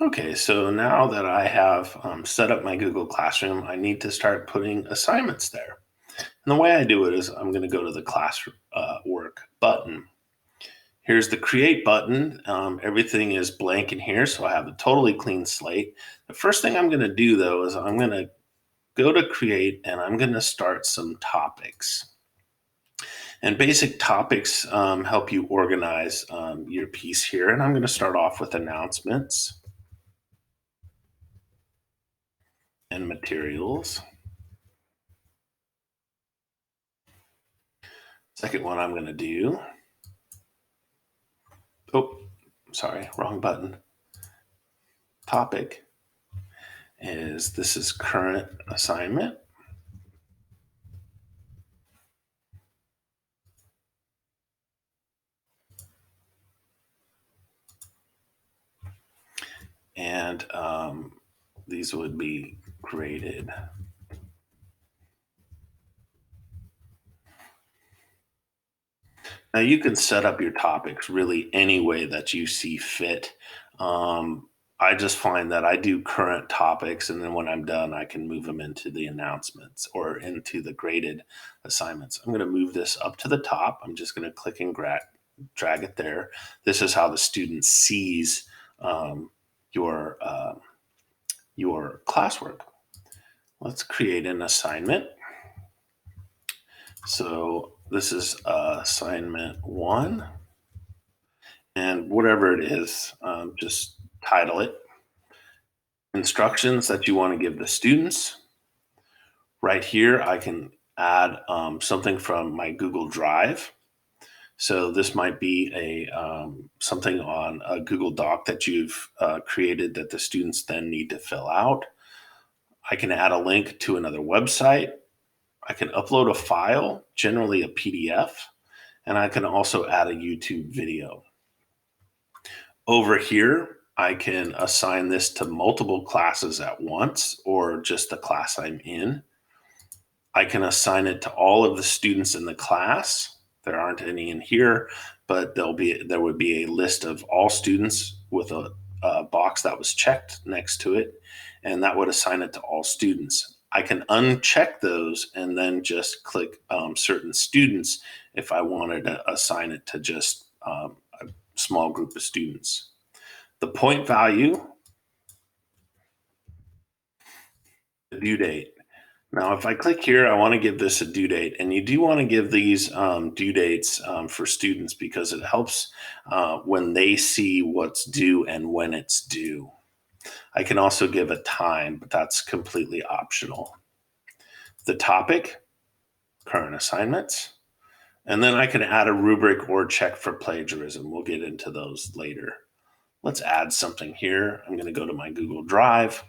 Okay, so now that I have set up my Google Classroom, I need to start putting assignments there. And the way I do it is I'm going to go to the class work button. Here's the create button. Everything is blank in here, so I have a totally clean slate. The first thing I'm going to do though is I'm going to go to create and I'm going to start some topics. And basic topics help you organize your piece here. And I'm going to start off with announcements and materials. Second one I'm going to do. Oh, sorry, wrong button. Topic is this is current assignment. And these would be graded. Now you can set up your topics really any way that you see fit. I just find that I do current topics, and then when I'm done, I can move them into the announcements or into the graded assignments. I'm going to move this up to the top. I'm just going to click and drag it there. This is how the student sees um, your your classwork. Let's create an assignment. So this is assignment one, and whatever it is, just title it. Instructions that you want to give the students. Right here, I can add something from my Google Drive. So this might be a something on a Google Doc that you've created that the students then need to fill out. I can add a link to another website. I can upload a file, generally a PDF, and I can also add a YouTube video. Over here, I can assign this to multiple classes at once or just the class I'm in. I can assign it to all of the students in the class. There aren't any in here, but there would be a list of all students with a box that was checked next to it, and that would assign it to all students. I can uncheck those and then just click certain students if I wanted to assign it to just a small group of students. The point value, the due date. Now, if I click here, I want to give this a due date, and you do want to give these due dates for students because it helps when they see what's due and when it's due. I can also give a time, but that's completely optional. The topic, current assignments, and then I can add a rubric or check for plagiarism. We'll get into those later. Let's add something here. I'm going to go to my Google Drive.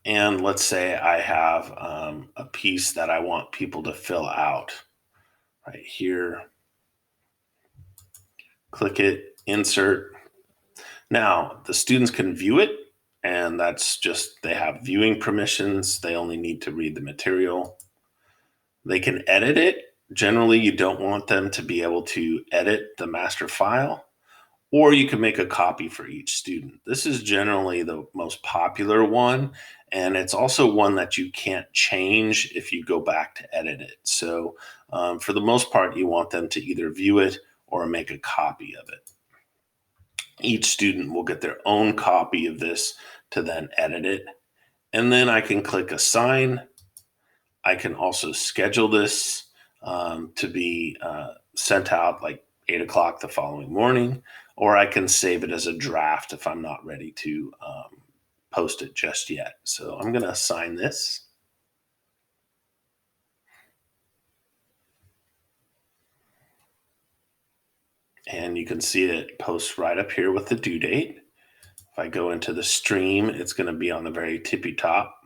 And let's say I have a piece that I want people to fill out right here. Click it, insert. Now, the students can view it, and that's just they have viewing permissions. They only need to read the material. They can edit it. Generally, you don't want them to be able to edit the master file, or you can make a copy for each student. This is generally the most popular one, and it's also one that you can't change if you go back to edit it. So for the most part, you want them to either view it or make a copy of it. Each student will get their own copy of this to then edit it. And then I can click assign. I can also schedule this to be sent out like 8 o'clock the following morning, or I can save it as a draft if I'm not ready to post it just yet. So I'm going to assign this. And you can see it posts right up here with the due date. If I go into the stream, it's going to be on the very tippy top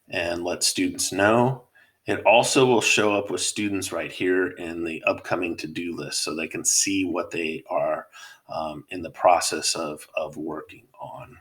and let students know. It also will show up with students right here in the upcoming to-do list so they can see what they are in the process of working on.